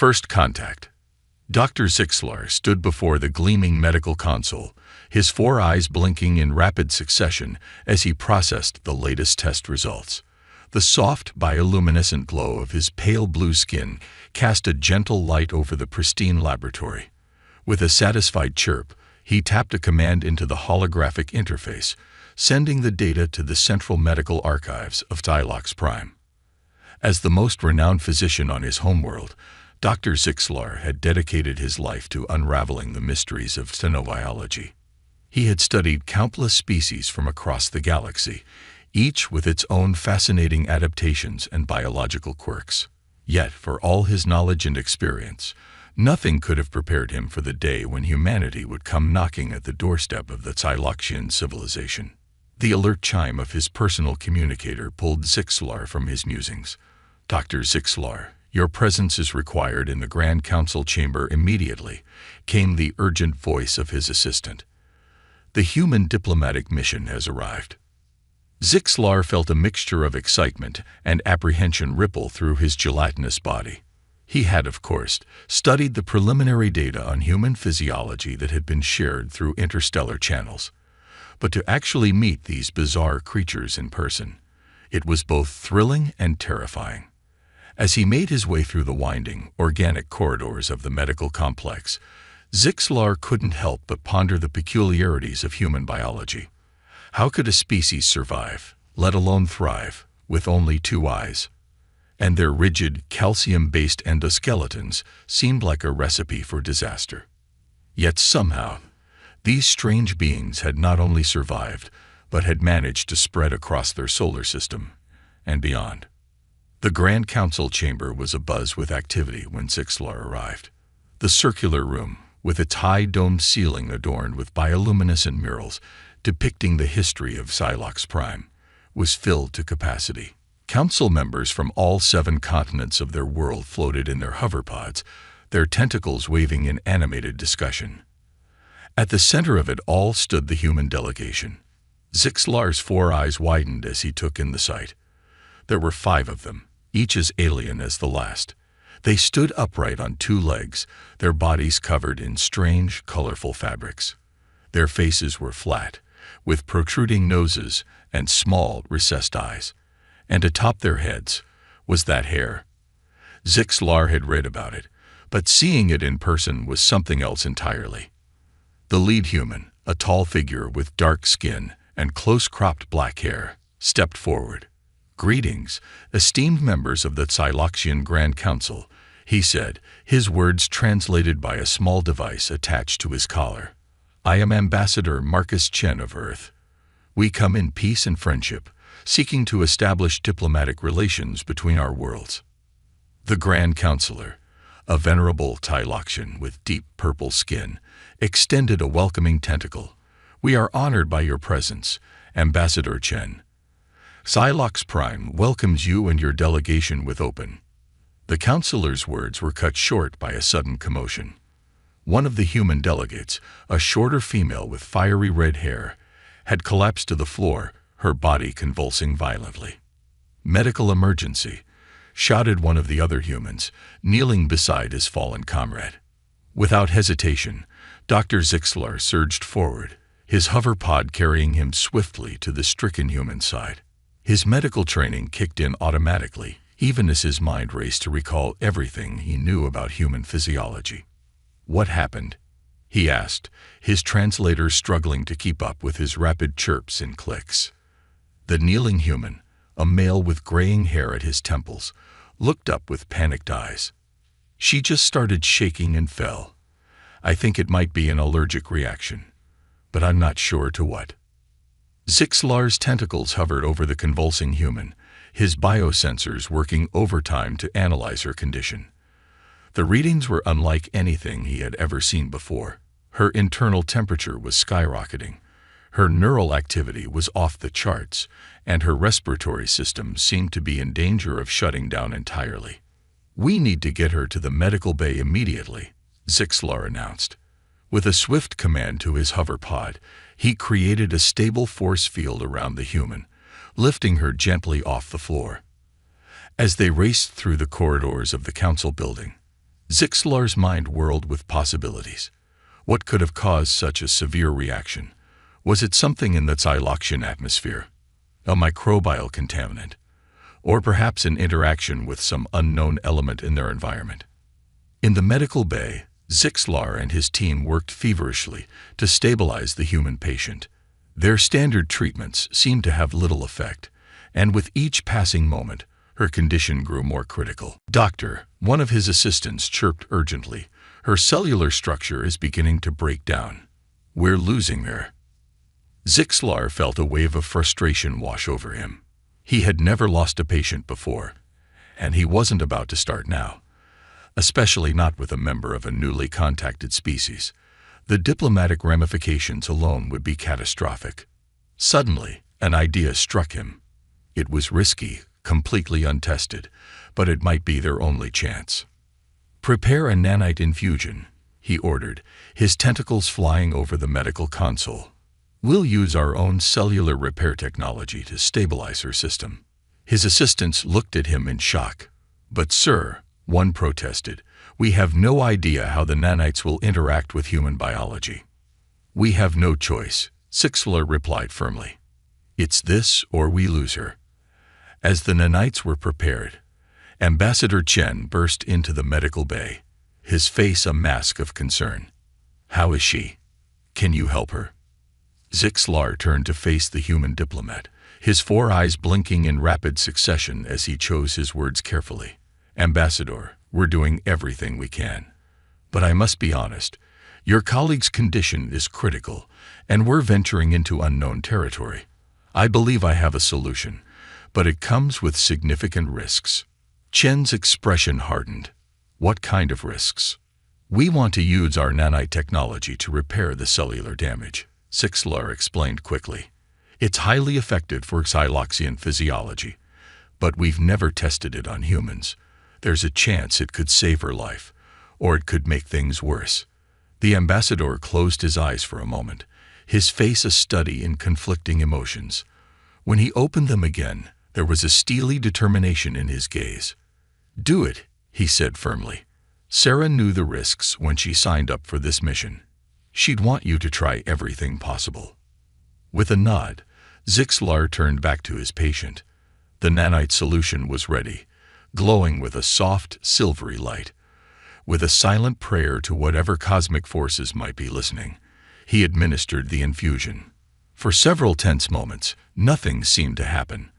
First contact. Dr. Zixlar stood before the gleaming medical console, his four eyes blinking in rapid succession as he processed the latest test results. The soft, bioluminescent glow of his pale blue skin cast a gentle light over the pristine laboratory. With a satisfied chirp, he tapped a command into the holographic interface, sending the data to the Central Medical Archives of Thylox Prime. As the most renowned physician on his homeworld, Dr. Zixlar had dedicated his life to unraveling the mysteries of xenobiology. He had studied countless species from across the galaxy, each with its own fascinating adaptations and biological quirks. Yet, for all his knowledge and experience, nothing could have prepared him for the day when humanity would come knocking at the doorstep of the Thyloxian civilization. The alert chime of his personal communicator pulled Zixlar from his musings. "Dr. Zixlar, your presence is required in the Grand Council chamber immediately," came the urgent voice of his assistant. "The human diplomatic mission has arrived." Zixlar felt a mixture of excitement and apprehension ripple through his gelatinous body. He had, of course, studied the preliminary data on human physiology that had been shared through interstellar channels. But to actually meet these bizarre creatures in person, it was both thrilling and terrifying. As he made his way through the winding, organic corridors of the medical complex, Zixlar couldn't help but ponder the peculiarities of human biology. How could a species survive, let alone thrive, with only two eyes? And their rigid, calcium-based endoskeletons seemed like a recipe for disaster. Yet somehow, these strange beings had not only survived, but had managed to spread across their solar system and beyond. The Grand Council chamber was abuzz with activity when Zixlar arrived. The circular room, with its high domed ceiling adorned with bioluminescent murals depicting the history of Thylox Prime, was filled to capacity. Council members from all 7 continents of their world floated in their hoverpods, their tentacles waving in animated discussion. At the center of it all stood the human delegation. Zixlar's 4 eyes widened as he took in the sight. There were 5 of them, each as alien as the last. They stood upright on 2 legs, their bodies covered in strange, colorful fabrics. Their faces were flat, with protruding noses and small, recessed eyes. And atop their heads was that hair. Zixlar had read about it, but seeing it in person was something else entirely. The lead human, a tall figure with dark skin and close-cropped black hair, stepped forward. "Greetings, esteemed members of the Thyloxian Grand Council," he said, his words translated by a small device attached to his collar. "I am Ambassador Marcus Chen of Earth. We come in peace and friendship, seeking to establish diplomatic relations between our worlds." The Grand Counselor, a venerable Thyloxian with deep purple skin, extended a welcoming tentacle. "We are honored by your presence, Ambassador Chen. Thylox Prime welcomes you and your delegation with open." The counselor's words were cut short by a sudden commotion. One of the human delegates, a shorter female with fiery red hair, had collapsed to the floor, her body convulsing violently. "Medical emergency," shouted one of the other humans, kneeling beside his fallen comrade. Without hesitation, Dr. Zixlar surged forward, his hoverpod carrying him swiftly to the stricken human's side. His medical training kicked in automatically, even as his mind raced to recall everything he knew about human physiology. "What happened?" he asked, his translator struggling to keep up with his rapid chirps and clicks. The kneeling human, a male with graying hair at his temples, looked up with panicked eyes. "She just started shaking and fell. I think it might be an allergic reaction, but I'm not sure to what." Zixlar's tentacles hovered over the convulsing human, his biosensors working overtime to analyze her condition. The readings were unlike anything he had ever seen before. Her internal temperature was skyrocketing, her neural activity was off the charts, and her respiratory system seemed to be in danger of shutting down entirely. "We need to get her to the medical bay immediately," Zixlar announced. With a swift command to his hoverpod, he created a stable force field around the human, lifting her gently off the floor. As they raced through the corridors of the council building, Zixlar's mind whirled with possibilities. What could have caused such a severe reaction? Was it something in the Xyloxian atmosphere? A microbial contaminant? Or perhaps an interaction with some unknown element in their environment? In the medical bay, Zixlar and his team worked feverishly to stabilize the human patient. Their standard treatments seemed to have little effect, and with each passing moment, her condition grew more critical. "Doctor," one of his assistants chirped urgently, "her cellular structure is beginning to break down. We're losing her." Zixlar felt a wave of frustration wash over him. He had never lost a patient before, and he wasn't about to start now, especially not with a member of a newly contacted species. The diplomatic ramifications alone would be catastrophic. Suddenly, an idea struck him. It was risky, completely untested, but it might be their only chance. "Prepare a nanite infusion," he ordered, his tentacles flying over the medical console. "We'll use our own cellular repair technology to stabilize her system." His assistants looked at him in shock. "But sir," one protested, "we have no idea how the nanites will interact with human biology." "We have no choice," Zixlar replied firmly. "It's this or we lose her." As the nanites were prepared, Ambassador Chen burst into the medical bay, his face a mask of concern. "How is she? Can you help her?" Zixlar turned to face the human diplomat, his four eyes blinking in rapid succession as he chose his words carefully. "Ambassador, we're doing everything we can. But I must be honest, your colleague's condition is critical, and we're venturing into unknown territory. I believe I have a solution, but it comes with significant risks." Chen's expression hardened. "What kind of risks?" "We want to use our nanite technology to repair the cellular damage," Zixlar explained quickly. "It's highly effective for Xyloxian physiology, but we've never tested it on humans. There's a chance it could save her life, or it could make things worse." The ambassador closed his eyes for a moment, his face a study in conflicting emotions. When he opened them again, there was a steely determination in his gaze. "Do it," he said firmly. "Sarah knew the risks when she signed up for this mission. She'd want you to try everything possible." With a nod, Zixlar turned back to his patient. The nanite solution was ready, glowing with a soft, silvery light. With a silent prayer to whatever cosmic forces might be listening, he administered the infusion. For several tense moments, nothing seemed to happen.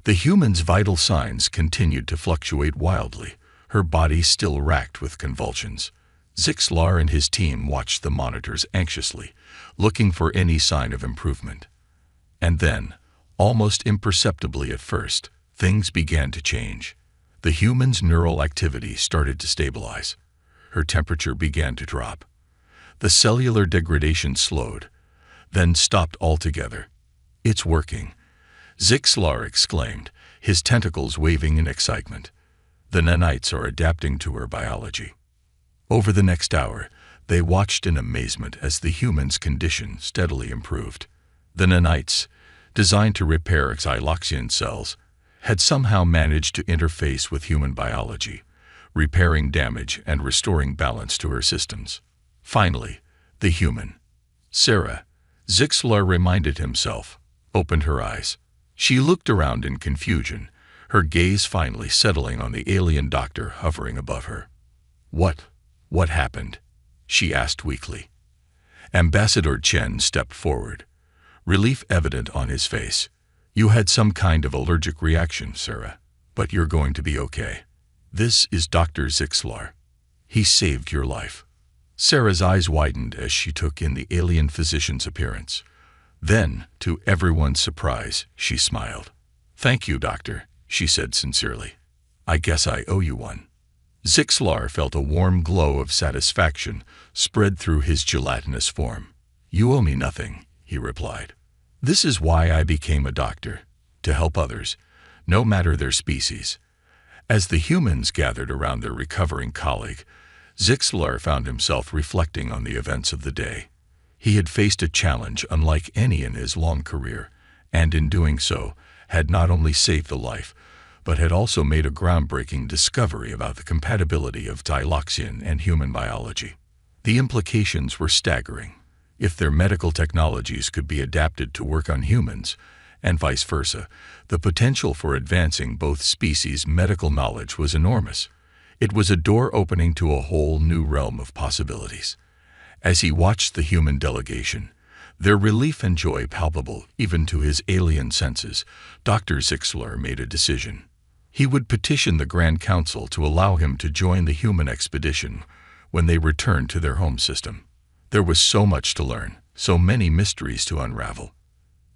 The human's vital signs continued to fluctuate wildly, her body still racked with convulsions. Zixlar and his team watched the monitors anxiously, looking for any sign of improvement. And then, almost imperceptibly at first, things began to change. The human's neural activity started to stabilize. Her temperature began to drop. The cellular degradation slowed, then stopped altogether. "It's working," Zixlar exclaimed, his tentacles waving in excitement. "The nanites are adapting to her biology." Over the next hour, they watched in amazement as the human's condition steadily improved. The nanites, designed to repair Xyloxian cells, had somehow managed to interface with human biology, repairing damage and restoring balance to her systems. Finally, the human, Sarah, Zixlar reminded himself, opened her eyes. She looked around in confusion, her gaze finally settling on the alien doctor hovering above her. What happened?" she asked weakly. Ambassador Chen stepped forward, relief evident on his face. "You had some kind of allergic reaction, Sarah, but you're going to be okay. This is Dr. Zixlar. He saved your life." Sarah's eyes widened as she took in the alien physician's appearance. Then, to everyone's surprise, she smiled. "Thank you, doctor," she said sincerely. "I guess I owe you one." Zixlar felt a warm glow of satisfaction spread through his gelatinous form. "You owe me nothing," he replied. "This is why I became a doctor, to help others, no matter their species." As the humans gathered around their recovering colleague, Zixlar found himself reflecting on the events of the day. He had faced a challenge unlike any in his long career, and in doing so, had not only saved the life, but had also made a groundbreaking discovery about the compatibility of Diloxian and human biology. The implications were staggering. If their medical technologies could be adapted to work on humans, and vice versa, the potential for advancing both species' medical knowledge was enormous. It was a door opening to a whole new realm of possibilities. As he watched the human delegation, their relief and joy palpable even to his alien senses, Dr. Zixler made a decision. He would petition the Grand Council to allow him to join the human expedition when they returned to their home system. There was so much to learn, so many mysteries to unravel.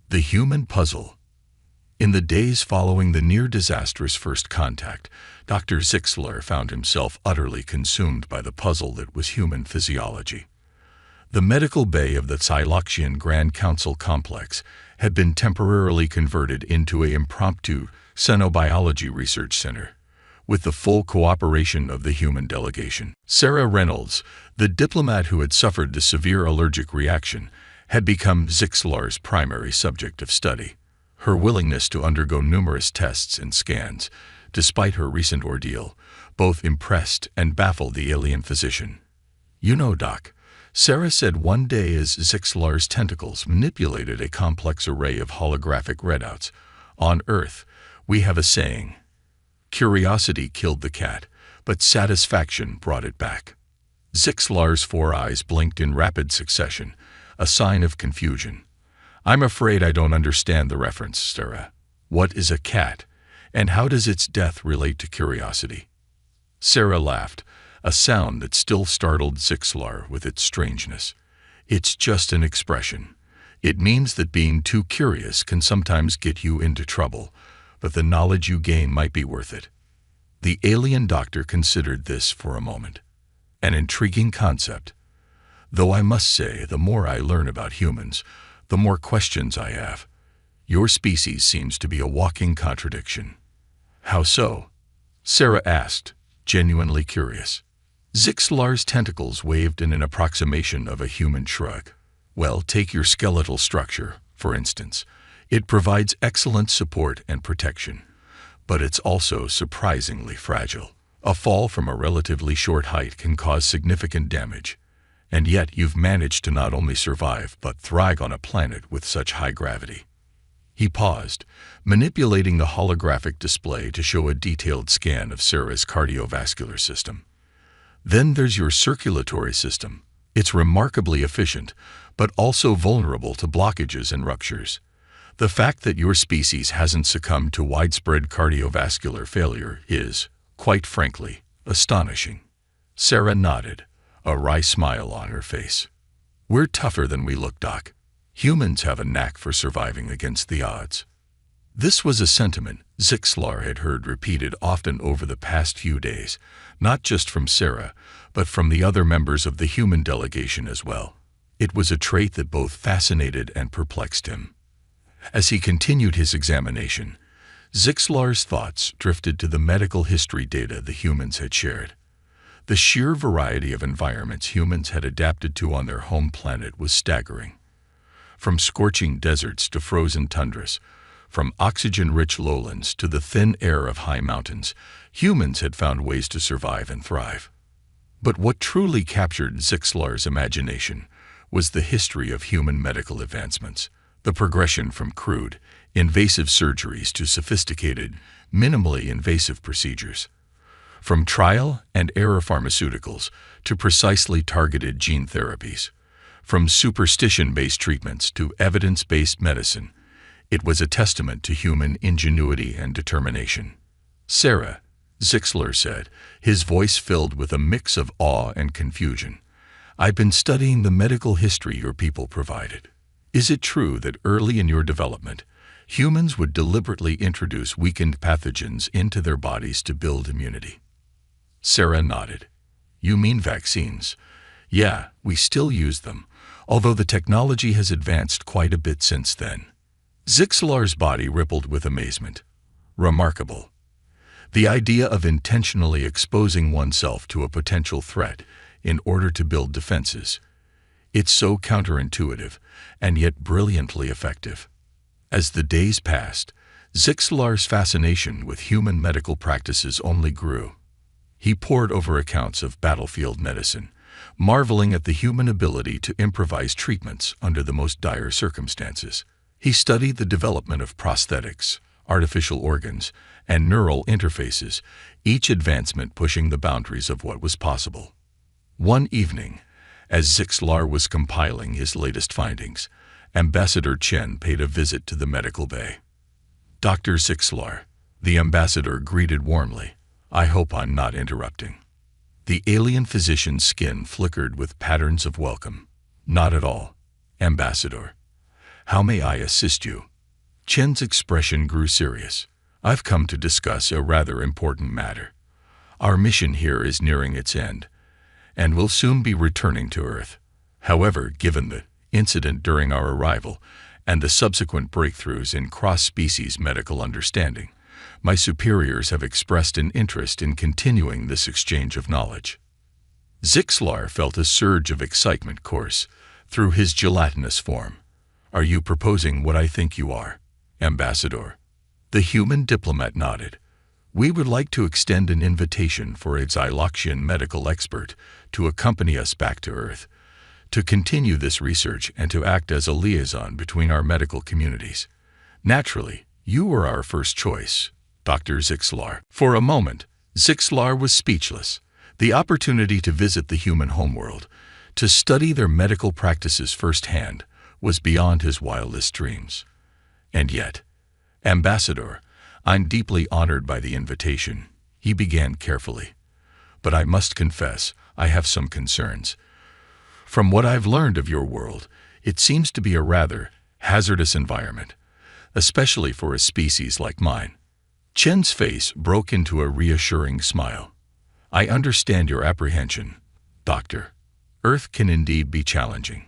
The human puzzle. In the days following the near-disastrous first contact, Dr. Zixler found himself utterly consumed by the puzzle that was human physiology. The medical bay of the Zyloxian Grand Council complex had been temporarily converted into an impromptu xenobiology research center, with the full cooperation of the human delegation. Sarah Reynolds, the diplomat who had suffered the severe allergic reaction, had become Zixler's primary subject of study. Her willingness to undergo numerous tests and scans, despite her recent ordeal, both impressed and baffled the alien physician. "You know, Doc," Sarah said one day as Zixler's tentacles manipulated a complex array of holographic readouts, "On Earth, we have a saying. Curiosity killed the cat, but satisfaction brought it back." Zixler's 4 eyes blinked in rapid succession, a sign of confusion. "I'm afraid I don't understand the reference, Sarah. What is a cat, and how does its death relate to curiosity?" Sarah laughed, a sound that still startled Zixler with its strangeness. "It's just an expression. It means that being too curious can sometimes get you into trouble, but the knowledge you gain might be worth it." The alien doctor considered this for a moment. An intriguing concept. "Though I must say, the more I learn about humans, the more questions I have. Your species seems to be a walking contradiction." "How so?" Sarah asked, genuinely curious. Zixler's tentacles waved in an approximation of a human shrug. "Well, take your skeletal structure, for instance. It provides excellent support and protection, but it's also surprisingly fragile. A fall from a relatively short height can cause significant damage, and yet you've managed to not only survive but thrive on a planet with such high gravity." He paused, manipulating the holographic display to show a detailed scan of Sarah's cardiovascular system. "Then there's your circulatory system. It's remarkably efficient, but also vulnerable to blockages and ruptures. The fact that your species hasn't succumbed to widespread cardiovascular failure is, quite frankly, astonishing." Sarah nodded, a wry smile on her face. "We're tougher than we look, Doc. Humans have a knack for surviving against the odds." This was a sentiment Zixler had heard repeated often over the past few days, not just from Sarah, but from the other members of the human delegation as well. It was a trait that both fascinated and perplexed him. As he continued his examination, Zixler's thoughts drifted to the medical history data the humans had shared. The sheer variety of environments humans had adapted to on their home planet was staggering. From scorching deserts to frozen tundras, from oxygen-rich lowlands to the thin air of high mountains, humans had found ways to survive and thrive. But what truly captured Zixler's imagination was the history of human medical advancements, the progression from crude, invasive surgeries to sophisticated, minimally invasive procedures. From trial and error pharmaceuticals to precisely targeted gene therapies. From superstition-based treatments to evidence-based medicine, it was a testament to human ingenuity and determination. "Sarah," Zixler said, his voice filled with a mix of awe and confusion, "I've been studying the medical history your people provided. Is it true that early in your development, humans would deliberately introduce weakened pathogens into their bodies to build immunity?" Sarah nodded. "You mean vaccines? Yeah, we still use them, although the technology has advanced quite a bit since then." Zixler's body rippled with amazement. Remarkable. The idea of intentionally exposing oneself to a potential threat in order to build defenses. It's so counterintuitive, and yet brilliantly effective. As the days passed, Zixlar's fascination with human medical practices only grew. He pored over accounts of battlefield medicine, marveling at the human ability to improvise treatments under the most dire circumstances. He studied the development of prosthetics, artificial organs, and neural interfaces, each advancement pushing the boundaries of what was possible. One evening, as Zixlar was compiling his latest findings, Ambassador Chen paid a visit to the medical bay. "Dr. Zixlar," the ambassador greeted warmly. "I hope I'm not interrupting." The alien physician's skin flickered with patterns of welcome. "Not at all, Ambassador. How may I assist you?" Chen's expression grew serious. "I've come to discuss a rather important matter. Our mission here is nearing its end, and will soon be returning to Earth. However, given the incident during our arrival and the subsequent breakthroughs in cross-species medical understanding, my superiors have expressed an interest in continuing this exchange of knowledge." Zixlar felt a surge of excitement course through his gelatinous form. "Are you proposing what I think you are, Ambassador?" The human diplomat nodded. "We would like to extend an invitation for a Xyloxian medical expert to accompany us back to Earth, to continue this research and to act as a liaison between our medical communities. Naturally, you were our first choice, Dr. Zixlar." For a moment, Zixlar was speechless. The opportunity to visit the human homeworld, to study their medical practices firsthand, was beyond his wildest dreams. "And yet, Ambassador, I'm deeply honored by the invitation," he began carefully. "But I must confess, I have some concerns. From what I've learned of your world, it seems to be a rather hazardous environment, especially for a species like mine." Chen's face broke into a reassuring smile. "I understand your apprehension, Doctor. Earth can indeed be challenging.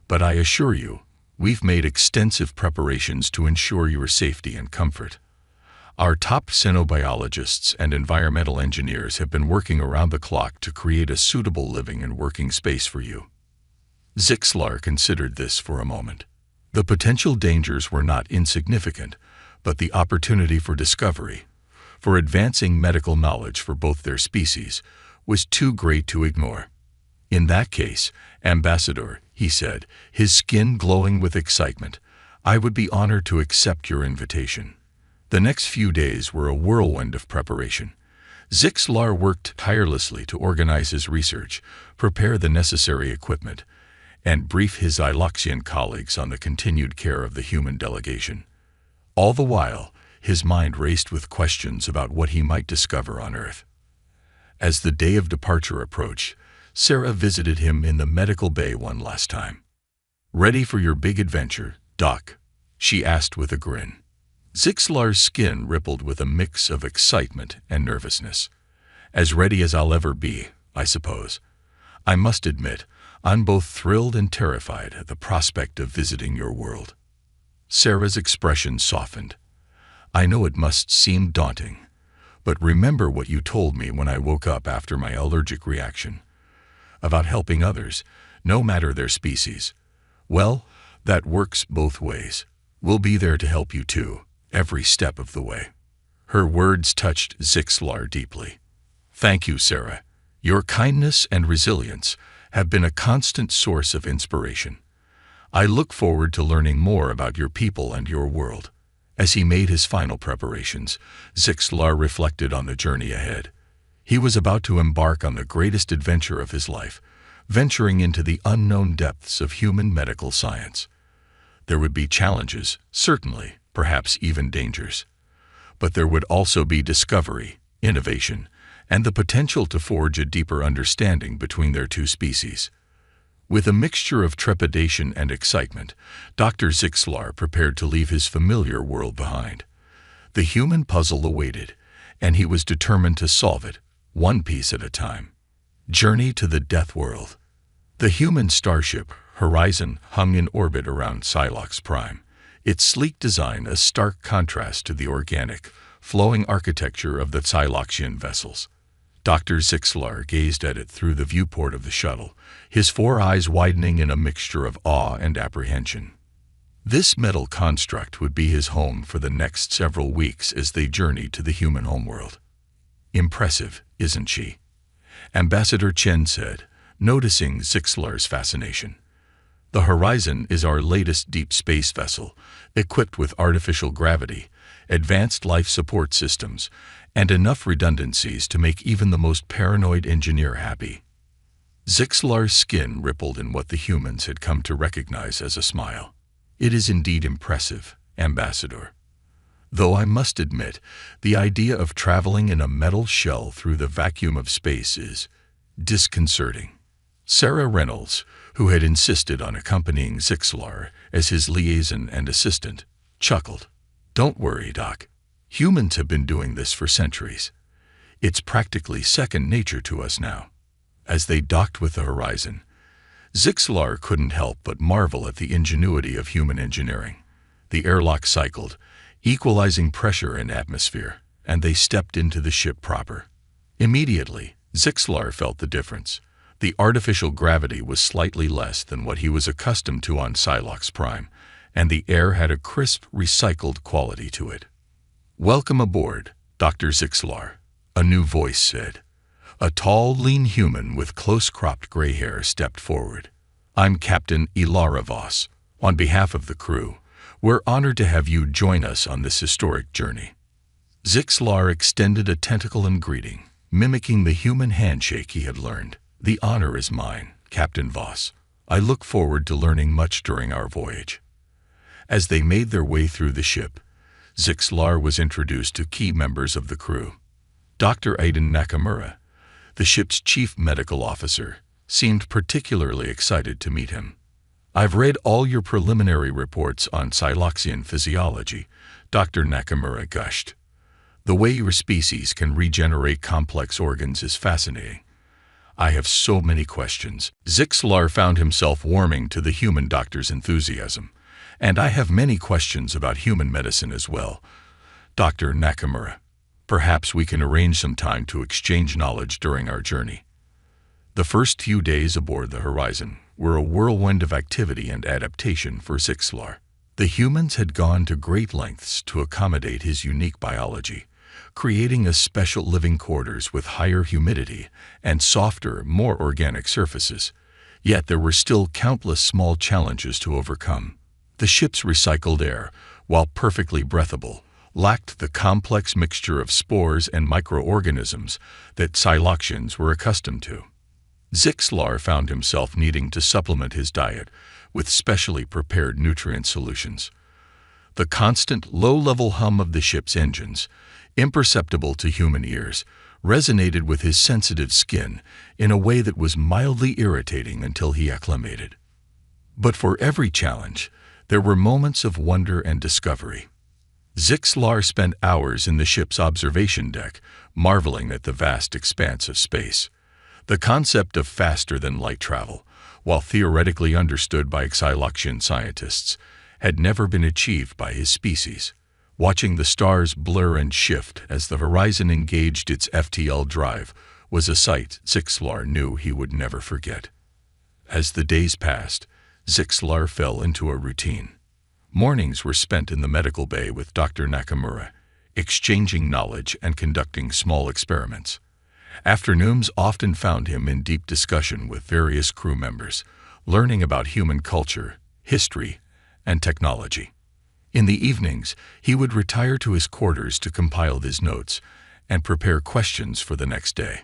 But I assure you, we've made extensive preparations to ensure your safety and comfort. Our top xenobiologists and environmental engineers have been working around the clock to create a suitable living and working space for you." Zixlar considered this for a moment. The potential dangers were not insignificant, but the opportunity for discovery, for advancing medical knowledge for both their species, was too great to ignore. "In that case, Ambassador," he said, his skin glowing with excitement, "I would be honored to accept your invitation." The next few days were a whirlwind of preparation. Zixlar worked tirelessly to organize his research, prepare the necessary equipment, and brief his Xyloxian colleagues on the continued care of the human delegation. All the while, his mind raced with questions about what he might discover on Earth. As the day of departure approached, Sarah visited him in the medical bay one last time. "Ready for your big adventure, Doc?" she asked with a grin. Zixlar's skin rippled with a mix of excitement and nervousness. "As ready as I'll ever be, I suppose. I must admit, I'm both thrilled and terrified at the prospect of visiting your world." Sarah's expression softened. "I know it must seem daunting, but remember what you told me when I woke up after my allergic reaction, about helping others, no matter their species. Well, that works both ways. We'll be there to help you too, every step of the way." Her words touched Zixlar deeply. "Thank you, Sarah. Your kindness and resilience have been a constant source of inspiration. I look forward to learning more about your people and your world." As he made his final preparations, Zixlar reflected on the journey ahead. He was about to embark on the greatest adventure of his life, venturing into the unknown depths of human medical science. There would be challenges, certainly, perhaps even dangers. But there would also be discovery, innovation, and the potential to forge a deeper understanding between their two species. With a mixture of trepidation and excitement, Dr. Zixlar prepared to leave his familiar world behind. The human puzzle awaited, and he was determined to solve it, one piece at a time. Journey to the Deathworld. The human starship, Horizon, hung in orbit around Silox Prime, its sleek design a stark contrast to the organic, flowing architecture of the Xyloxian vessels. Dr. Zixlar gazed at it through the viewport of the shuttle, his four eyes widening in a mixture of awe and apprehension. This metal construct would be his home for the next several weeks as they journeyed to the human homeworld. "Impressive, isn't she?" Ambassador Chen said, noticing Zixlar's fascination. "The Horizon is our latest deep space vessel, equipped with artificial gravity, advanced life support systems, and enough redundancies to make even the most paranoid engineer happy." Zixlar's skin rippled in what the humans had come to recognize as a smile. "It is indeed impressive, Ambassador. Though I must admit, the idea of traveling in a metal shell through the vacuum of space is disconcerting." Sarah Reynolds, who had insisted on accompanying Zixlar as his liaison and assistant, chuckled. "Don't worry, Doc. Humans have been doing this for centuries. It's practically second nature to us now." As they docked with the Horizon, Zixlar couldn't help but marvel at the ingenuity of human engineering. The airlock cycled, equalizing pressure and atmosphere, and they stepped into the ship proper. Immediately, Zixlar felt the difference. The artificial gravity was slightly less than what he was accustomed to on Silox Prime, and the air had a crisp, recycled quality to it. "Welcome aboard, Dr. Zixlar," a new voice said. A tall, lean human with close-cropped gray hair stepped forward. "I'm Captain Ilara Voss. On behalf of the crew, we're honored to have you join us on this historic journey." Zixlar extended a tentacle in greeting, mimicking the human handshake he had learned. "The honor is mine, Captain Voss. I look forward to learning much during our voyage." As they made their way through the ship, Zixlar was introduced to key members of the crew. Dr. Aiden Nakamura, the ship's chief medical officer, seemed particularly excited to meet him. "I've read all your preliminary reports on Siloxian physiology," Dr. Nakamura gushed. "The way your species can regenerate complex organs is fascinating. I have so many questions." Zixlar found himself warming to the human doctor's enthusiasm. "And I have many questions about human medicine as well, Dr. Nakamura. Perhaps we can arrange some time to exchange knowledge during our journey." The first few days aboard the Horizon were a whirlwind of activity and adaptation for Zixlar. The humans had gone to great lengths to accommodate his unique biology, creating a special living quarters with higher humidity and softer, more organic surfaces. Yet there were still countless small challenges to overcome. The ship's recycled air, while perfectly breathable, lacked the complex mixture of spores and microorganisms that Siloxians were accustomed to. Zixlar found himself needing to supplement his diet with specially prepared nutrient solutions. The constant low-level hum of the ship's engines, imperceptible to human ears, resonated with his sensitive skin in a way that was mildly irritating until he acclimated. But for every challenge, there were moments of wonder and discovery. Zixlar spent hours in the ship's observation deck, marveling at the vast expanse of space. The concept of faster-than-light travel, while theoretically understood by Siloxian scientists, had never been achieved by his species. Watching the stars blur and shift as the Horizon engaged its FTL drive was a sight Zixlar knew he would never forget. As the days passed, Zixlar fell into a routine. Mornings were spent in the medical bay with Dr. Nakamura, exchanging knowledge and conducting small experiments. Afternoons often found him in deep discussion with various crew members, learning about human culture, history, and technology. In the evenings, he would retire to his quarters to compile his notes and prepare questions for the next day.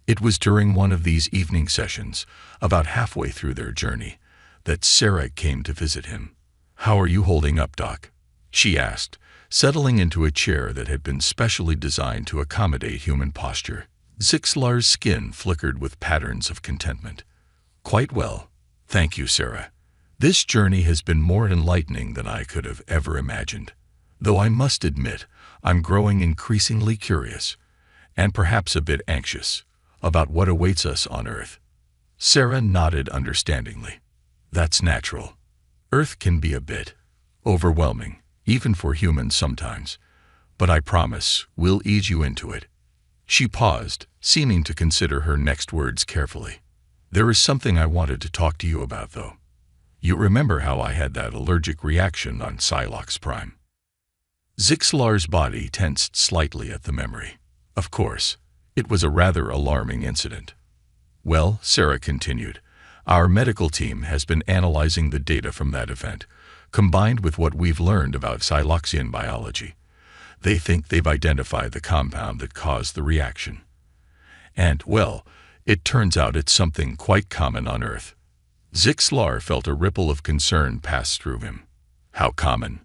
It was during one of these evening sessions, about halfway through their journey, that Sarah came to visit him. "How are you holding up, Doc?" she asked, settling into a chair that had been specially designed to accommodate human posture. Zixlar's skin flickered with patterns of contentment. "Quite well, thank you, Sarah. This journey has been more enlightening than I could have ever imagined. Though I must admit, I'm growing increasingly curious, and perhaps a bit anxious, about what awaits us on Earth." Sarah nodded understandingly. "That's natural. Earth can be a bit overwhelming, even for humans sometimes, but I promise we'll ease you into it." She paused, seeming to consider her next words carefully. "There is something I wanted to talk to you about, though. You remember how I had that allergic reaction on Silox Prime? Zixlar's body tensed slightly at the memory. Of course, it was a rather alarming incident. Well, Sarah continued, our medical team has been analyzing the data from that event, combined with what we've learned about Siloxian biology. They think they've identified the compound that caused the reaction. And, well, it turns out it's something quite common on Earth. Zixlar felt a ripple of concern pass through him. How common?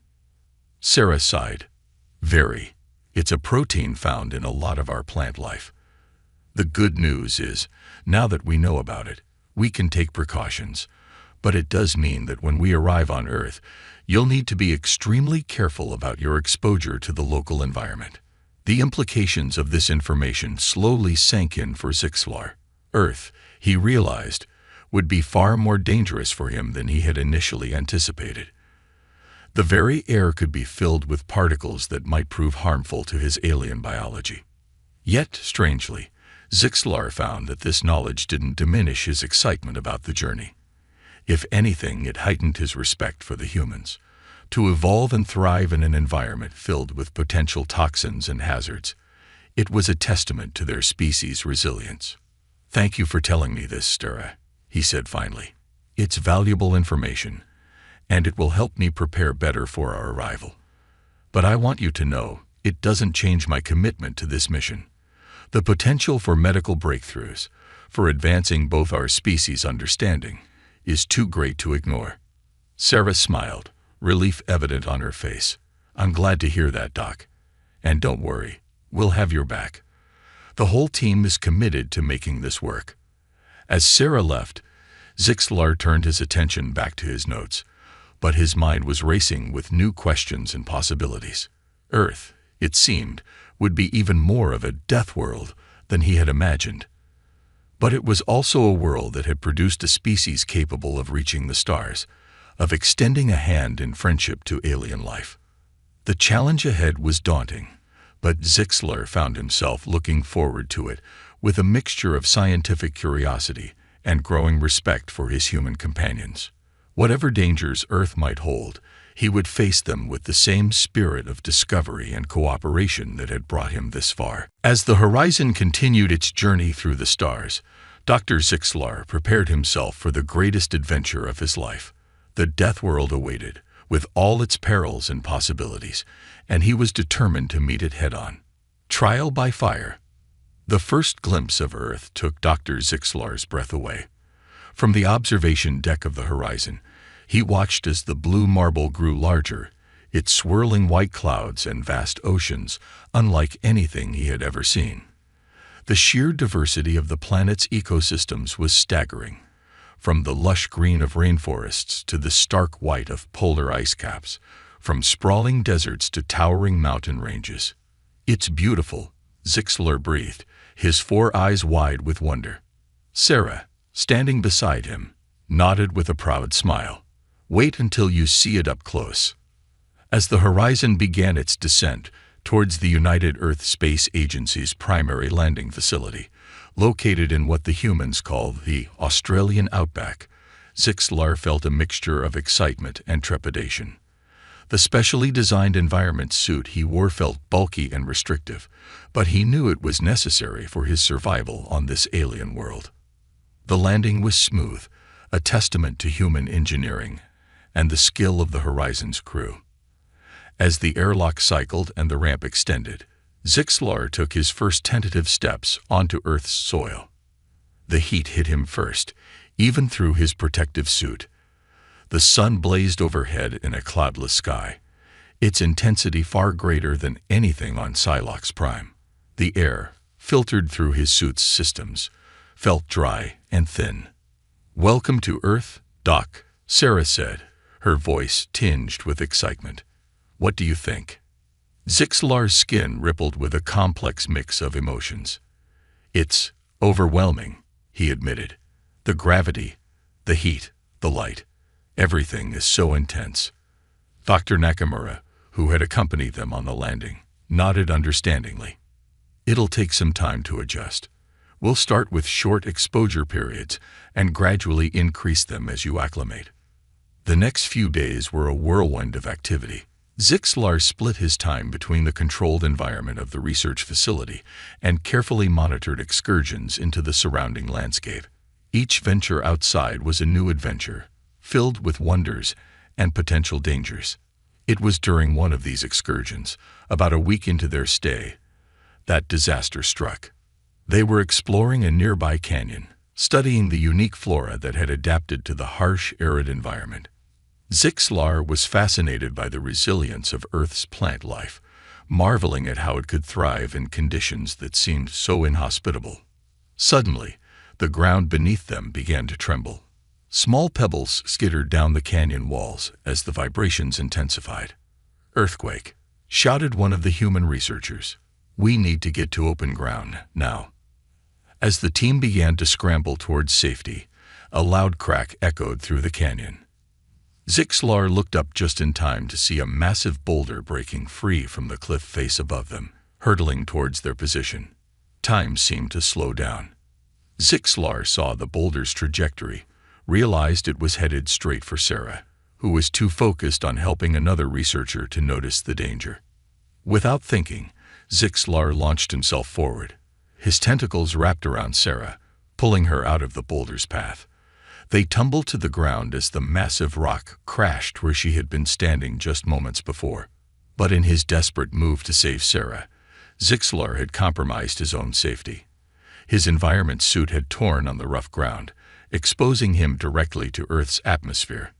Sarah sighed. Very. It's a protein found in a lot of our plant life. The good news is, now that we know about it, we can take precautions. But it does mean that when we arrive on Earth, you'll need to be extremely careful about your exposure to the local environment. The implications of this information slowly sank in for Zixlar. Earth, he realized, would be far more dangerous for him than he had initially anticipated. The very air could be filled with particles that might prove harmful to his alien biology. Yet, strangely, Zixlar found that this knowledge didn't diminish his excitement about the journey. If anything, it heightened his respect for the humans. To evolve and thrive in an environment filled with potential toxins and hazards, it was a testament to their species' resilience. Thank you for telling me this, Stura, he said finally. It's valuable information, and it will help me prepare better for our arrival. But I want you to know, it doesn't change my commitment to this mission. The potential for medical breakthroughs, for advancing both our species' understanding, is too great to ignore. Sarah smiled, relief evident on her face. I'm glad to hear that, Doc. And don't worry, we'll have your back. The whole team is committed to making this work. As Sarah left, Zixlar turned his attention back to his notes, but his mind was racing with new questions and possibilities. Earth, it seemed, would be even more of a death world than he had imagined. But it was also a world that had produced a species capable of reaching the stars, of extending a hand in friendship to alien life. The challenge ahead was daunting, but Zixlar found himself looking forward to it with a mixture of scientific curiosity and growing respect for his human companions. Whatever dangers Earth might hold, he would face them with the same spirit of discovery and cooperation that had brought him this far. As the horizon continued its journey through the stars, Dr. Zixlar prepared himself for the greatest adventure of his life. The Deathworld awaited, with all its perils and possibilities, and he was determined to meet it head-on. Trial by fire. The first glimpse of Earth took Dr. Zixlar's breath away. From the observation deck of the horizon, he watched as the blue marble grew larger, its swirling white clouds and vast oceans unlike anything he had ever seen. The sheer diversity of the planet's ecosystems was staggering, from the lush green of rainforests to the stark white of polar ice caps, from sprawling deserts to towering mountain ranges. It's beautiful, Zixlar breathed, his 4 eyes wide with wonder. Sarah, standing beside him, nodded with a proud smile. Wait until you see it up close. As the horizon began its descent towards the United Earth Space Agency's primary landing facility, located in what the humans call the Australian outback, Zixlar felt a mixture of excitement and trepidation. The specially designed environment suit he wore felt bulky and restrictive, but he knew it was necessary for his survival on this alien world. The landing was smooth, a testament to human engineering and the skill of the Horizon's crew. As the airlock cycled and the ramp extended, Zixlar took his first tentative steps onto Earth's soil. The heat hit him first, even through his protective suit. The sun blazed overhead in a cloudless sky, its intensity far greater than anything on Silox Prime. The air, filtered through his suit's systems, felt dry and thin. "Welcome to Earth, Doc," Sarah said, her voice tinged with excitement. "What do you think?" Zixlar's skin rippled with a complex mix of emotions. "It's overwhelming," he admitted. "The gravity, the heat, the light, everything is so intense." Dr. Nakamura, who had accompanied them on the landing, nodded understandingly. "It'll take some time to adjust. We'll start with short exposure periods and gradually increase them as you acclimate." The next few days were a whirlwind of activity. Zixlar split his time between the controlled environment of the research facility and carefully monitored excursions into the surrounding landscape. Each venture outside was a new adventure, filled with wonders and potential dangers. It was during one of these excursions, about a week into their stay, that disaster struck. They were exploring a nearby canyon, studying the unique flora that had adapted to the harsh, arid environment. Zixlar was fascinated by the resilience of Earth's plant life, marveling at how it could thrive in conditions that seemed so inhospitable. Suddenly, the ground beneath them began to tremble. Small pebbles skittered down the canyon walls as the vibrations intensified. "Earthquake," shouted one of the human researchers. "We need to get to open ground, now." As the team began to scramble towards safety, a loud crack echoed through the canyon. Zixlar looked up just in time to see a massive boulder breaking free from the cliff face above them, hurtling towards their position. Time seemed to slow down. Zixlar saw the boulder's trajectory, realized it was headed straight for Sarah, who was too focused on helping another researcher to notice the danger. Without thinking, Zixlar launched himself forward. His tentacles wrapped around Sarah, pulling her out of the boulder's path. They tumbled to the ground as the massive rock crashed where she had been standing just moments before. But in his desperate move to save Sarah, Zixlar had compromised his own safety. His environment suit had torn on the rough ground, exposing him directly to Earth's atmosphere.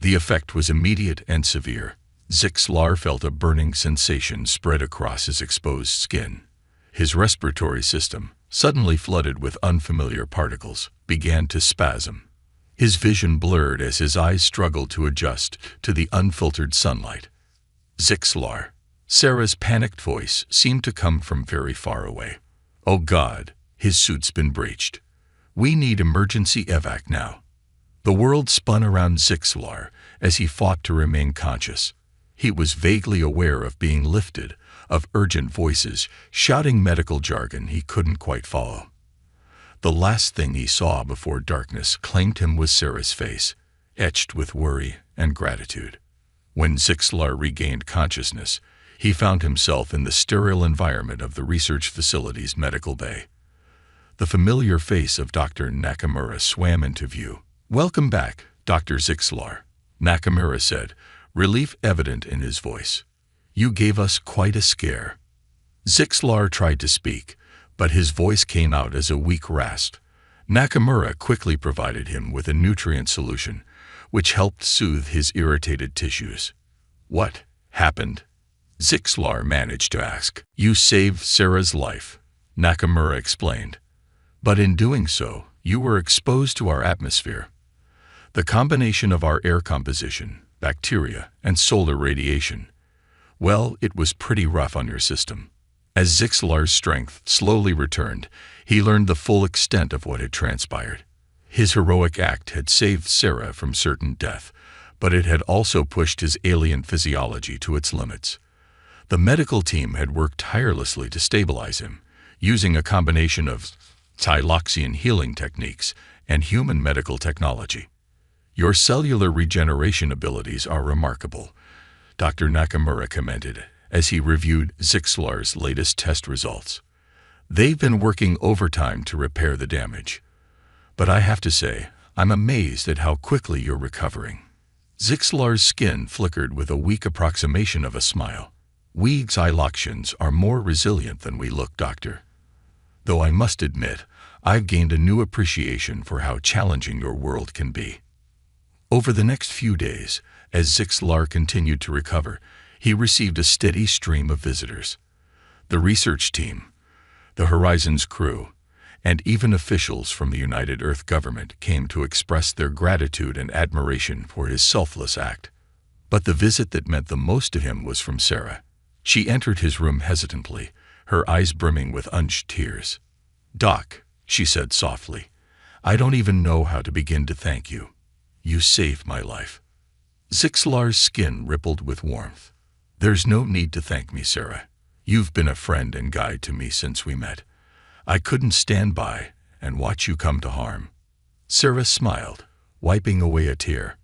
The effect was immediate and severe. Zixlar felt a burning sensation spread across his exposed skin. His respiratory system, suddenly flooded with unfamiliar particles, began to spasm. His vision blurred as his eyes struggled to adjust to the unfiltered sunlight. "Zixlar." Sarah's panicked voice seemed to come from very far away. "Oh God, his suit's been breached. We need emergency evac now." The world spun around Zixlar as he fought to remain conscious. He was vaguely aware of being lifted, of urgent voices shouting medical jargon he couldn't quite follow. The last thing he saw before darkness claimed him was Sarah's face, etched with worry and gratitude. When Zixlar regained consciousness, he found himself in the sterile environment of the research facility's medical bay. The familiar face of Dr. Nakamura swam into view. "Welcome back, Dr. Zixlar," Nakamura said, relief evident in his voice. "You gave us quite a scare." Zixlar tried to speak, but his voice came out as a weak rasp. Nakamura quickly provided him with a nutrient solution, which helped soothe his irritated tissues. "What happened?" Zixlar managed to ask. "You saved Sarah's life," Nakamura explained. "But in doing so, you were exposed to our atmosphere. The combination of our air composition, bacteria, and solar radiation, well, it was pretty rough on your system." As Zixlar's strength slowly returned, he learned the full extent of what had transpired. His heroic act had saved Sarah from certain death, but it had also pushed his alien physiology to its limits. The medical team had worked tirelessly to stabilize him, using a combination of Tyloxian healing techniques and human medical technology. "Your cellular regeneration abilities are remarkable," Dr. Nakamura commented as he reviewed Zixlar's latest test results. "They've been working overtime to repair the damage. But I have to say, I'm amazed at how quickly you're recovering." Zixlar's skin flickered with a weak approximation of a smile. "We Xyloxians are more resilient than we look, Doctor. Though I must admit, I've gained a new appreciation for how challenging your world can be." Over the next few days, as Zixlar continued to recover, he received a steady stream of visitors. The research team, the Horizons crew, and even officials from the United Earth government came to express their gratitude and admiration for his selfless act. But the visit that meant the most to him was from Sarah. She entered his room hesitantly, her eyes brimming with unshed tears. "Doc," she said softly, "I don't even know how to begin to thank you. You saved my life." Zixlar's skin rippled with warmth. "There's no need to thank me, Sarah. You've been a friend and guide to me since we met. I couldn't stand by and watch you come to harm." Sarah smiled, wiping away a tear.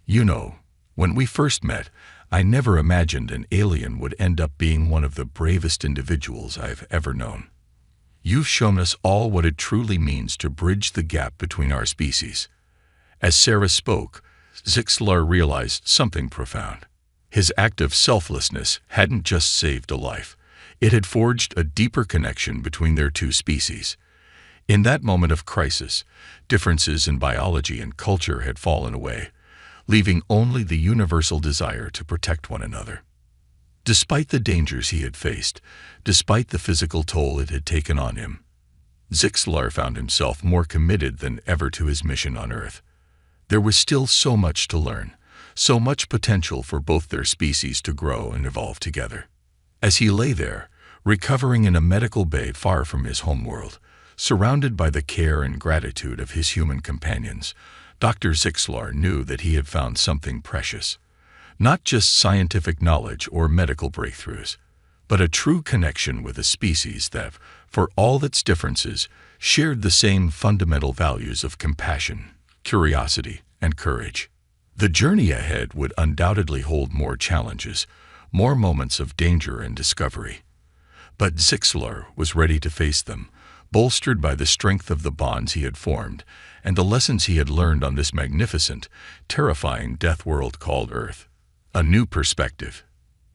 You know, when we first met, I never imagined an alien would end up being one of the bravest individuals I've ever known. You've shown us all what it truly means to bridge the gap between our species." As Sarah spoke, Zixlar realized something profound. His act of selflessness hadn't just saved a life. It had forged a deeper connection between their two species. In that moment of crisis, differences in biology and culture had fallen away, leaving only the universal desire to protect one another. Despite the dangers he had faced, despite the physical toll it had taken on him, Zixlar found himself more committed than ever to his mission on Earth. There was still so much to learn, so much potential for both their species to grow and evolve together. As he lay there, recovering in a medical bay far from his homeworld, surrounded by the care and gratitude of his human companions, Dr. Zixlar knew that he had found something precious. Not just scientific knowledge or medical breakthroughs, but a true connection with a species that, for all its differences, shared the same fundamental values of compassion, curiosity, and courage. The journey ahead would undoubtedly hold more challenges, more moments of danger and discovery. But Zixlar was ready to face them, bolstered by the strength of the bonds he had formed and the lessons he had learned on this magnificent, terrifying death world called Earth. A new perspective.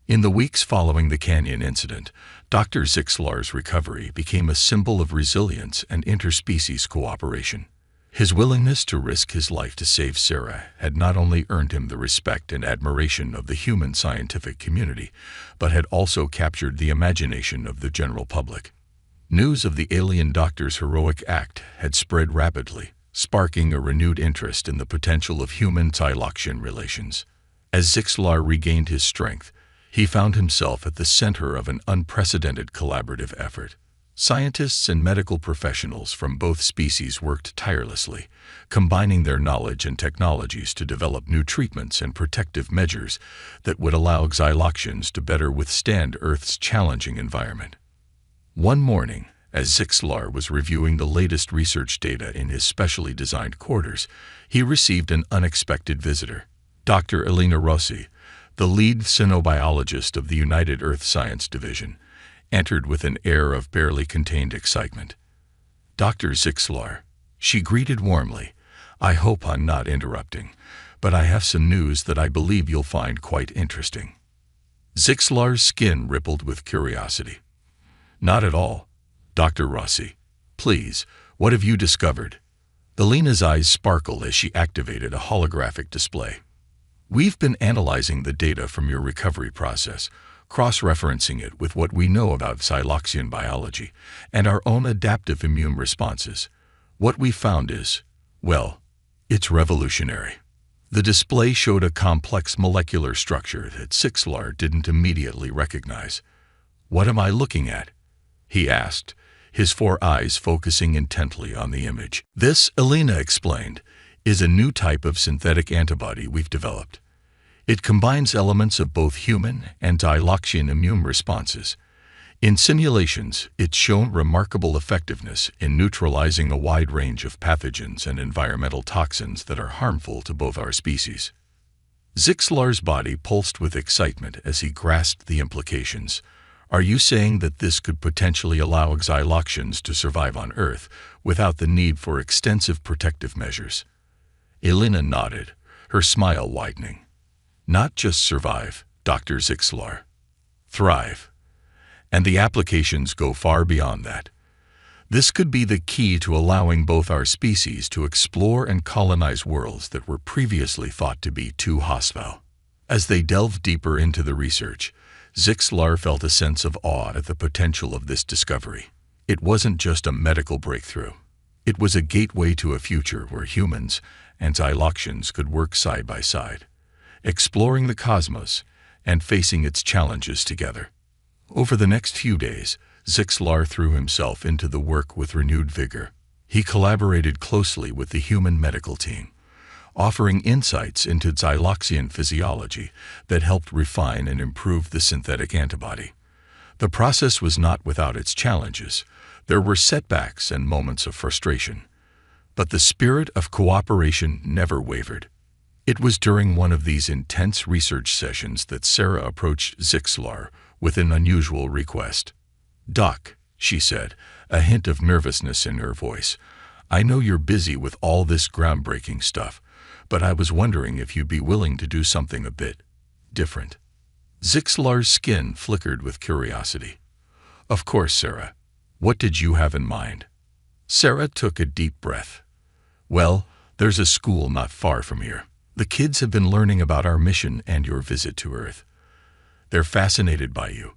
In the weeks following the canyon incident, Dr. Zixlar's recovery became a symbol of resilience and interspecies cooperation. His willingness to risk his life to save Sarah had not only earned him the respect and admiration of the human scientific community, but had also captured the imagination of the general public. News of the alien doctor's heroic act had spread rapidly, sparking a renewed interest in the potential of human-Thyloxian relations. As Zixlar regained his strength, he found himself at the center of an unprecedented collaborative effort. Scientists and medical professionals from both species worked tirelessly, combining their knowledge and technologies to develop new treatments and protective measures that would allow Xyloxians to better withstand Earth's challenging environment. One morning, as Zixlar was reviewing the latest research data in his specially designed quarters, he received an unexpected visitor. Dr. Elena Rossi, the lead cynobiologist of the United Earth Science Division, entered with an air of barely contained excitement. "Dr. Zixlar," she greeted warmly, "I hope I'm not interrupting, but I have some news that I believe you'll find quite interesting." Zixlar's skin rippled with curiosity. "Not at all, Dr. Rossi. Please, what have you discovered?" Elena's eyes sparkled as she activated a holographic display. "We've been analyzing the data from your recovery process, cross-referencing it with what we know about Xyloxian biology and our own adaptive immune responses. What we found is, well, it's revolutionary." The display showed a complex molecular structure that Zixlar didn't immediately recognize. "What am I looking at?" he asked, his 4 eyes focusing intently on the image. "This," Elena explained, "is a new type of synthetic antibody we've developed. It combines elements of both human and Xyloxian immune responses. In simulations, it's shown remarkable effectiveness in neutralizing a wide range of pathogens and environmental toxins that are harmful to both our species." Zixlar's body pulsed with excitement as he grasped the implications. "Are you saying that this could potentially allow Xyloxians to survive on Earth without the need for extensive protective measures?" Elena nodded, her smile widening. "Not just survive, Dr. Zixlar. Thrive. And the applications go far beyond that. This could be the key to allowing both our species to explore and colonize worlds that were previously thought to be too hostile." As they delved deeper into the research, Zixlar felt a sense of awe at the potential of this discovery. It wasn't just a medical breakthrough. It was a gateway to a future where humans and Xyloxians could work side by side, exploring the cosmos and facing its challenges together. Over the next few days, Zixlar threw himself into the work with renewed vigor. He collaborated closely with the human medical team, offering insights into Xyloxian physiology that helped refine and improve the synthetic antibody. The process was not without its challenges. There were setbacks and moments of frustration, but the spirit of cooperation never wavered. It was during one of these intense research sessions that Sarah approached Zixlar with an unusual request. "Doc," she said, a hint of nervousness in her voice, "I know you're busy with all this groundbreaking stuff, but I was wondering if you'd be willing to do something a bit different." Zixlar's skin flickered with curiosity. "Of course, Sarah. What did you have in mind?" Sarah took a deep breath. "Well, there's a school not far from here. The kids have been learning about our mission and your visit to Earth. They're fascinated by you,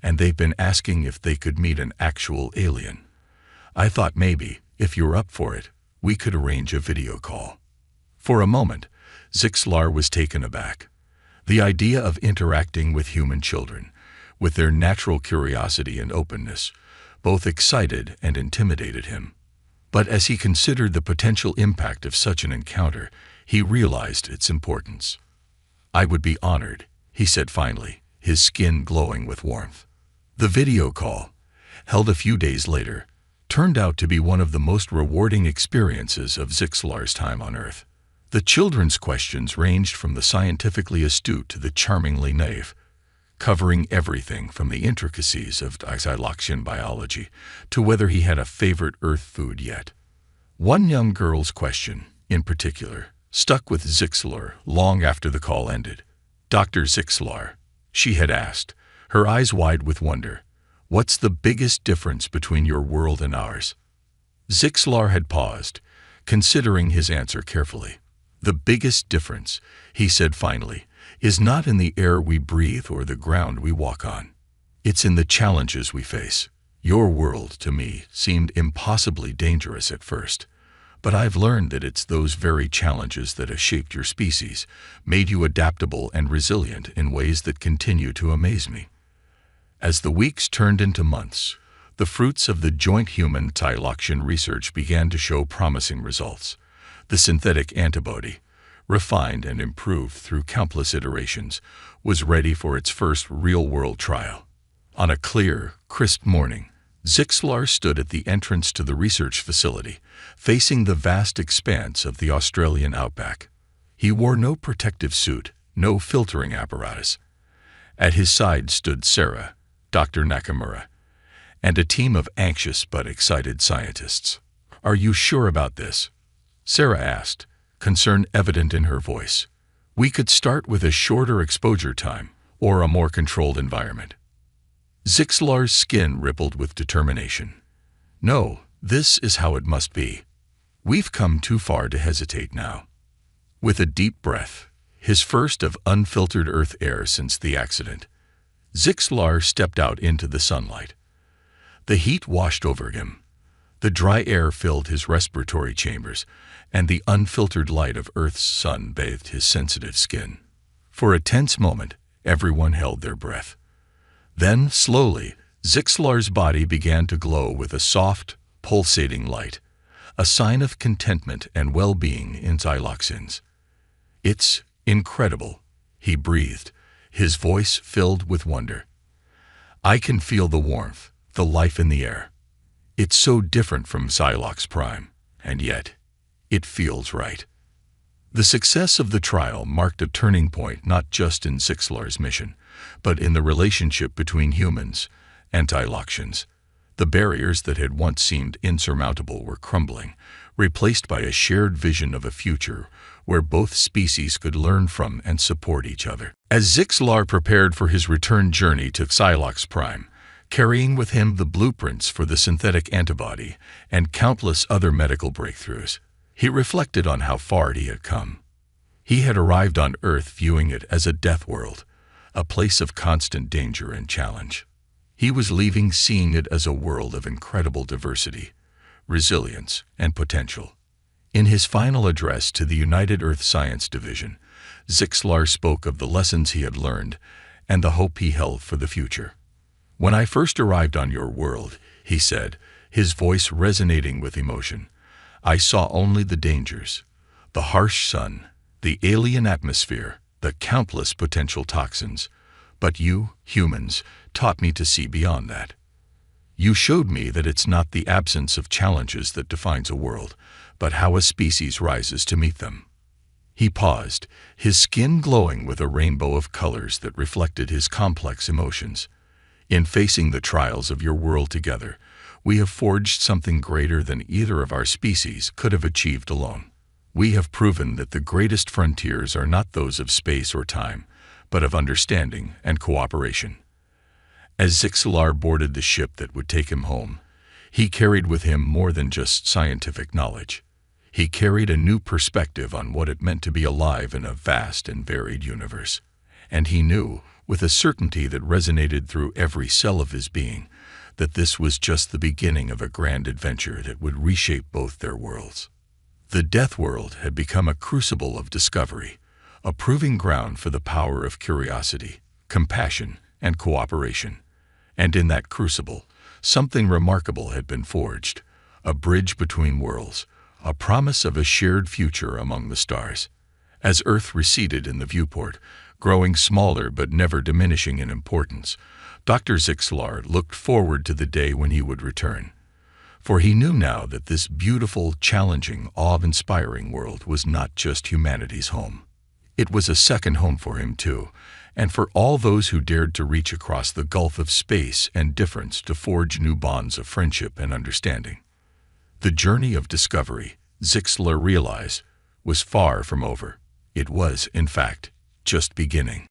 and they've been asking if they could meet an actual alien. I thought maybe, if you're up for it, we could arrange a video call." For a moment, Zixlar was taken aback. The idea of interacting with human children, with their natural curiosity and openness, both excited and intimidated him. But as he considered the potential impact of such an encounter, he realized its importance. "I would be honored," he said finally, his skin glowing with warmth. The video call, held a few days later, turned out to be one of the most rewarding experiences of Zixlar's time on Earth. The children's questions ranged from the scientifically astute to the charmingly naive, covering everything from the intricacies of Xyloxian biology to whether he had a favorite Earth food yet. One young girl's question, in particular, stuck with Zixlar long after the call ended. "Dr. Zixlar," she had asked, her eyes wide with wonder, "what's the biggest difference between your world and ours?" Zixlar had paused, considering his answer carefully. "The biggest difference," he said finally, "is not in the air we breathe or the ground we walk on. It's in the challenges we face. Your world, to me, seemed impossibly dangerous at first. But I've learned that it's those very challenges that have shaped your species, made you adaptable and resilient in ways that continue to amaze me." As the weeks turned into months, the fruits of the joint human-Xyloxian research began to show promising results. The synthetic antibody, refined and improved through countless iterations, was ready for its first real-world trial. On a clear, crisp morning, Zixlar stood at the entrance to the research facility, facing the vast expanse of the Australian outback. He wore no protective suit, no filtering apparatus. At his side stood Sarah, Dr. Nakamura, and a team of anxious but excited scientists. "Are you sure about this?" Sarah asked, concern evident in her voice. "We could start with a shorter exposure time or a more controlled environment." Zixlar's skin rippled with determination. "No, this is how it must be. We've come too far to hesitate now." With a deep breath, his first of unfiltered Earth air since the accident, Zixlar stepped out into the sunlight. The heat washed over him. The dry air filled his respiratory chambers, and the unfiltered light of Earth's sun bathed his sensitive skin. For a tense moment, everyone held their breath. Then, slowly, Zixlar's body began to glow with a soft, pulsating light, a sign of contentment and well-being in Xyloxians. "It's incredible," he breathed, his voice filled with wonder. "I can feel the warmth, the life in the air. It's so different from Xylox Prime, and yet, it feels right." The success of the trial marked a turning point not just in Zixlar's mission, but in the relationship between humans and Xyloxians. The barriers that had once seemed insurmountable were crumbling, replaced by a shared vision of a future where both species could learn from and support each other. As Zixlar prepared for his return journey to Xylox Prime, carrying with him the blueprints for the synthetic antibody and countless other medical breakthroughs, he reflected on how far he had come. He had arrived on Earth viewing it as a death world, a place of constant danger and challenge. He was leaving seeing it as a world of incredible diversity, resilience, and potential. In his final address to the United Earth Science Division, Zixlar spoke of the lessons he had learned and the hope he held for the future. "When I first arrived on your world," he said, his voice resonating with emotion, "I saw only the dangers, the harsh sun, the alien atmosphere, the countless potential toxins. But you, humans, taught me to see beyond that. You showed me that it's not the absence of challenges that defines a world, but how a species rises to meet them." He paused, his skin glowing with a rainbow of colors that reflected his complex emotions. In facing the trials of your world together, we have forged something greater than either of our species could have achieved alone. We have proven that the greatest frontiers are not those of space or time, but of understanding and cooperation. As Zixalar boarded the ship that would take him home, he carried with him more than just scientific knowledge. He carried a new perspective on what it meant to be alive in a vast and varied universe. And he knew, with a certainty that resonated through every cell of his being, that this was just the beginning of a grand adventure that would reshape both their worlds. The Deathworld had become a crucible of discovery, a proving ground for the power of curiosity, compassion, and cooperation. And in that crucible, something remarkable had been forged, a bridge between worlds, a promise of a shared future among the stars. As Earth receded in the viewport, growing smaller but never diminishing in importance, Dr. Zixalar looked forward to the day when he would return. For he knew now that this beautiful, challenging, awe-inspiring world was not just humanity's home. It was a second home for him too, and for all those who dared to reach across the gulf of space and difference to forge new bonds of friendship and understanding. The journey of discovery, Zixalar realized, was far from over. It was, in fact, just beginning.